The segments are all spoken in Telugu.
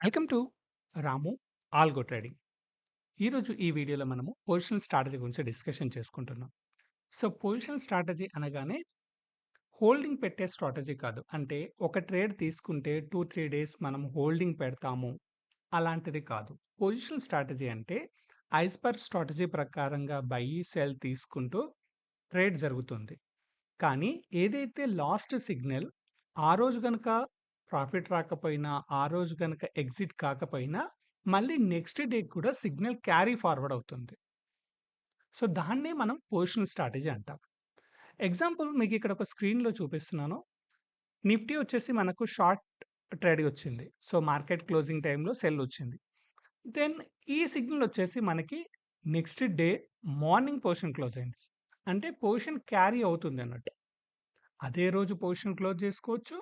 Welcome to Ramu algo trading. ఈరోజు ఈ వీడియోలో మనము పొజిషనల్ స్ట్రాటజీ గురించి డిస్కషన్ చేసుకుంటున్నాం. సో, పొజిషనల్ స్ట్రాటజీ అనగానే హోల్డింగ్ పెట్టే స్ట్రాటజీ కాదు. అంటే ఒక ట్రేడ్ తీసుకుంటే 2, 3 డేస్ మనం హోల్డింగ్ పెడతాము. అలాంటిది కాదు. పొజిషనల్ స్ట్రాటజీ అంటే ఐస్‌బర్గ్ స్ట్రాటజీ ప్రకారంగా బై, సెల్ తీసుకుంటూ ట్రేడ్ జరుగుతుంది. కానీ ఏదైతే లాస్ట్ సిగ్నల్ ఆ రోజు గనక ప్రాఫిట్ రాకపోయినా, ఆ రోజు గనక ఎగ్జిట్ కాకపోయినా, మళ్ళీ నెక్స్ట్ డే కూడా సిగ్నల్ క్యారీ ఫార్వర్డ్ అవుతుంది. సో, దాన్నే మనం పొజిషనల్ స్ట్రాటజీ అంటాం. ఎగ్జాంపుల్ మీకిక్కడ ఒక స్క్రీన్‌లో చూపిస్తున్నాను. నిఫ్టీ వచ్చేసి మనకు షార్ట్ ట్రేడ్ వచ్చింది. సో, మార్కెట్ క్లోజింగ్ టైమ్‌లో సెల్ వచ్చింది. దెన్ ఈ సిగ్నల్ వచ్చేసి మనకి next day morning position close అయింది. అంటే పొజిషన్ క్యారీ అవుతుందన్నట్టు. అదే రోజు పొజిషన్ క్లోజ్ చేసుకోవచ్చు.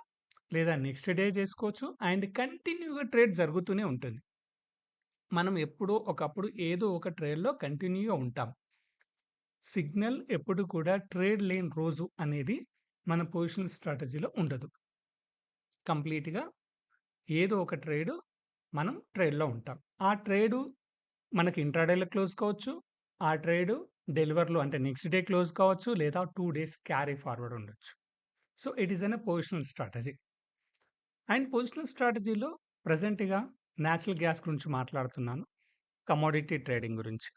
లేదా నెక్స్ట్ డే చేసుకోవచ్చు. అండ్ కంటిన్యూ‌గా ట్రేడ్ జరుగుతూనే ఉంటుంది. మనం ఎప్పుడో ఒకప్పుడు ఏదో ఒక ట్రేడ్‌లో కంటిన్యూ‌గా ఉంటాం. సిగ్నల్ ఎప్పుడు కూడా ట్రేడ్ లేని రోజు అనేది మన పొజిషనల్ స్ట్రాటజీలో ఉండదు. కంప్లీట్‌గా ఏదో ఒక ట్రేడు మనం ట్రేడ్‌లో ఉంటాం. ఆ ట్రేడు మనకి ఇంట్రాడేలో క్లోజ్ కావచ్చు. ఆ ట్రేడు డెలివర్‌లో అంటే నెక్స్ట్ డే క్లోజ్ కావచ్చు. లేదా 2 డేస్ క్యారీ ఫార్వర్డ్ ఉండొచ్చు. So, it is positional strategy. And positional స్ట్రాటజీలో ప్రెజెంట్‌గా నేచురల్ గ్యాస్ గురించి మాట్లాడుతున్నాను. కమోడిటీ ట్రేడింగ్ గురించి.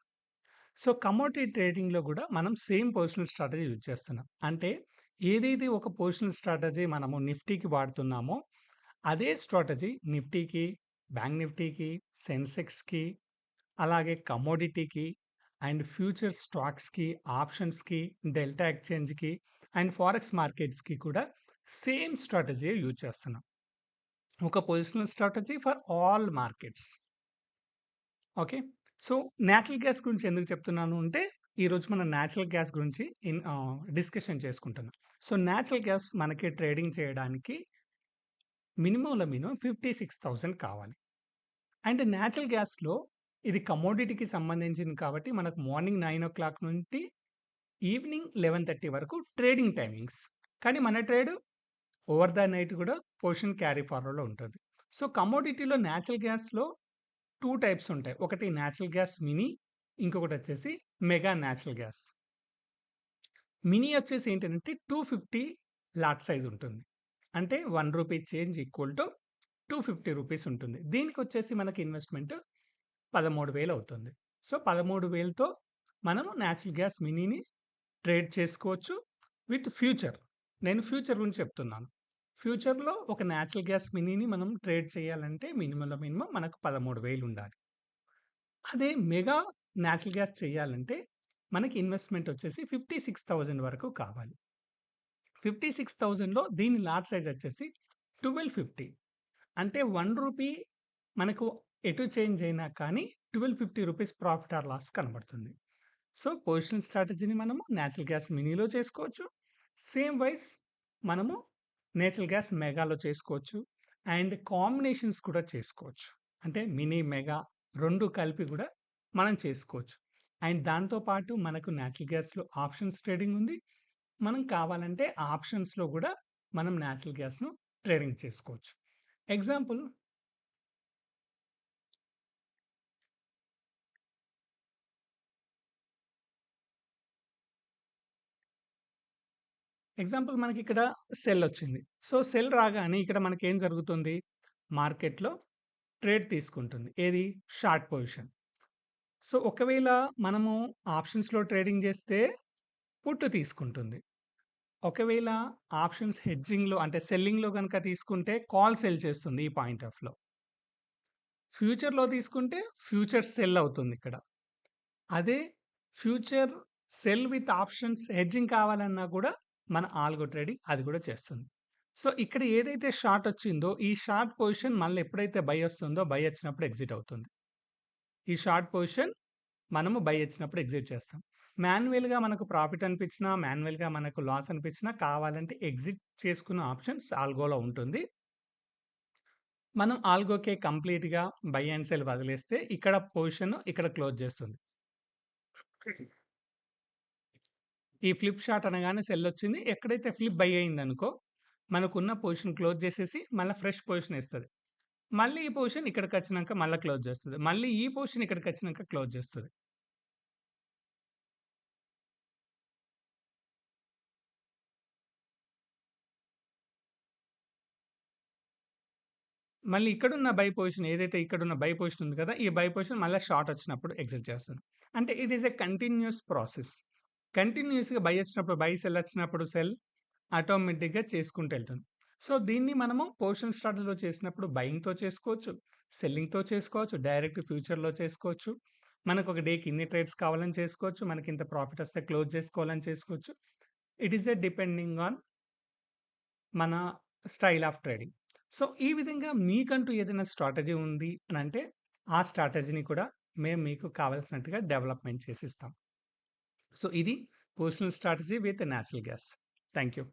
సో, కమోడిటీ ట్రేడింగ్‌లో గూడా మనం సేమ్ పొజిషనల్ స్ట్రాటజీ యూజ్ చేస్తున్నాం. అంటే ఏదైతే ఒక పొజిషనల్ స్ట్రాటజీ మనము నిఫ్టీకి వాడుతున్నామో, అదే స్ట్రాటజీ నిఫ్టీకి, బ్యాంక్ నిఫ్టీకి, సెన్సెక్స్‌కి, అలాగే కమోడిటీకి అండ్ ఫ్యూచర్ స్టాక్స్‌కి, ఆప్షన్స్‌కి, డెల్టా ఎక్స్‌చేంజ్‌కి అండ్ ఫారెక్స్ మార్కెట్స్‌కి కూడా సేమ్ స్ట్రాటజీయే యూజ్ చేస్తున్నాం. ఒక positional strategy for all markets. Okay. So, natural gas గురించి ఎందుకు చెప్తున్నాను అంటే, ఈరోజు మనం నేచురల్ గ్యాస్ గురించి డిస్కషన్ చేసుకుంటున్నాం. సో, నేచురల్ గ్యాస్ మనకి ట్రేడింగ్ చేయడానికి మినిమంలో మినిమం 56,000 కావాలి. అండ్ నేచురల్ గ్యాస్‌లో ఇది కమోడిటీకి సంబంధించింది కాబట్టి మనకు మార్నింగ్ 9:00 నుండి ఈవినింగ్ 11:30 వరకు ట్రేడింగ్ టైమింగ్స్. కానీ మన ట్రేడ్ ఓవర్ ద నైట్ కూడా పొజిషన్ క్యారీ ఫార్వర్డ్‌లో ఉంటుంది. సో, కమోడిటీలో నేచురల్ గ్యాస్‌లో 2 టైప్స్ ఉంటాయి. ఒకటి నేచురల్ గ్యాస్ మినీ, ఇంకొకటొచ్చేసి మెగా నేచురల్ గ్యాస్. మినీ వచ్చేసి ఏంటంటే 250 లాట్ సైజ్ ఉంటుంది. అంటే రూ. 1 చేంజ్ ఈక్వల్ టు రూ. 250 ఉంటుంది. దీనికొచ్చేసి మనకి ఇన్వెస్ట్‌మెంట్ 13,000 అవుతుంది. సో, 13,000తో మనము నేచురల్ గ్యాస్ మినీని ట్రేడ్ చేసుకోవచ్చు విత్ ఫ్యూచర్. నేను ఫ్యూచర్ గురించి చెప్తున్నాను. ఫ్యూచర్‌లో ఒక నేచురల్ గ్యాస్ మినీని మనం ట్రేడ్ చేయాలంటే మినిమమ్‌లో మినిమమ్ మనకు 13,000 ఉండాలి. అదే మెగా నేచురల్ గ్యాస్ చేయాలంటే మనకి ఇన్వెస్ట్‌మెంట్ వచ్చేసి 56,000 వరకు కావాలి. 56,000లో దీని లాట్ సైజ్ వచ్చేసి 1250. అంటే రూ. 1 మనకు ఎటు చేంజ్ అయినా కానీ రూ. 1250 ప్రాఫిట్ ఆర్ లాస్ కనబడుతుంది. సో, పొజిషనల్ స్ట్రాటజీని మనము నేచురల్ గ్యాస్ మినీలో చేసుకోవచ్చు. సేమ్ వైస్ మనము నేచురల్ గ్యాస్ మెగాలో చేసుకోవచ్చు. అండ్ కాంబినేషన్స్ కూడా చేసుకోవచ్చు. అంటే మినీ, మెగా 2 కలిపి కూడా మనం చేసుకోవచ్చు. అండ్ దాంతో పాటు మనకు నేచురల్ గ్యాస్‌లో ఆప్షన్స్ ట్రేడింగ్ ఉంది. మనం కావాలంటే ఆప్షన్స్‌లో గూడా మనం నేచురల్ గ్యాస్‌ను ట్రేడింగ్ చేసుకోవచ్చు. ఎగ్జాంపుల్ మనకిక్కడ సెల్ వచ్చింది. సో, సెల్ రాగానే ఇక్కడ మనకేం జరుగుతుంది? మార్కెట్‌లో ట్రేడ్ తీసుకుంటుంది. ఏది? Short position. సో, ఒకవేళ మనము ఆప్షన్స్‌లో ట్రేడింగ్ చేస్తే పుట్ తీసుకుంటుంది. ఒకవేళ ఆప్షన్స్ హెడ్జింగ్‌లో అంటే సెల్లింగ్‌లో గనుక తీసుకుంటే కాల్ సెల్ చేస్తుంది ఈ పాయింట్ ఆఫ్‌లో. ఫ్యూచర్‌లో తీసుకుంటే ఫ్యూచర్ సెల్ అవుతుందిక్కడ. అదే future sell with options hedging కావాలన్నా కూడా మన ఆల్గో ట్రేడింగ్ అది కూడా చేస్తుంది. సో, ఇక్కడ ఏదైతే షార్ట్ వచ్చిందో ఈ షార్ట్ పొజిషన్ మళ్ళీ ఎప్పుడైతే బై వస్తుందో బై వచ్చినప్పుడు ఎగ్జిట్ అవుతుంది. ఈ షార్ట్ పొజిషన్ మనము బై వచ్చినప్పుడు ఎగ్జిట్ చేస్తాం. మాన్యుయల్‌గా మనకు ప్రాఫిట్ అనిపించినా, మాన్యుయల్‌గా మనకు లాస్ అనిపించినా కావాలంటే ఎగ్జిట్ చేసుకున్న ఆప్షన్స్ ఆల్గోలో ఉంటుంది. మనం ఆల్గోకే కంప్లీట్‌గా బై అండ్ సెల్ వదిలేస్తే ఇక్కడ పొజిషన్ ఇక్కడ క్లోజ్ చేస్తుంది. ఈ ఫ్లిప్ షాట్ అనగానే సెల్ వచ్చింది. ఎక్కడైతే ఫ్లిప్ బై అయిందనుకో, మనకున్న పొజిషన్ క్లోజ్ చేసేసి మళ్ళా ఫ్రెష్ పొజిషన్ ఇస్తది. మళ్ళీ ఈ పొజిషన్ ఇక్కడికొచ్చినంక మళ్ళా క్లోజ్ చేస్తది. మళ్ళీ ఈ పొజిషన్ ఇక్కడికొచ్చినంక క్లోజ్ చేస్తది. మళ్ళీ ఇక్కడున్న బై పొజిషన్ ఏదైతే ఇక్కడున్న బై పొజిషన్ ఉంది కదా! ఈ బై పొజిషన్ మళ్ళా షార్ట్ వచ్చినప్పుడు ఎగ్జిట్ చేస్తాను. అంటే it is a continuous process. కంటిన్యూయస్‌గా బై వచ్చినప్పుడు బై, సెల్ వచ్చినప్పుడు సెల్ ఆటోమేటిక్‌గా చేసుకుంటూ ఎళ్తుంది. సో, దీన్ని మనము పొజిషన్ స్టార్టర్‌లో చేసినప్పుడు బయింగ్‌తో చేసుకోవచ్చు, సెల్లింగ్‌తో చేసుకోవచ్చు, డైరెక్ట్ ఫ్యూచర్‌లో చేసుకోవచ్చు. మనకొక డేకి ఇన్ని ట్రేడ్స్ కావాలని చేసుకోవచ్చు. మనకింత ప్రాఫిట్ వస్తే క్లోజ్ చేసుకోవాలని చేసుకోవచ్చు. It is a depending on మన స్టైల్ ఆఫ్ ట్రేడింగ్. సో, ఈ విధంగా మీకంటూ ఏదైనా స్ట్రాటజీ ఉంది అనంటే, ఆ స్ట్రాటజీని కూడా మేము మీకు కావాల్సినట్టుగా డెవలప్‌మెంట్ చేసిస్తాం. సో, ఇది personal strategy with natural gas. Thank you.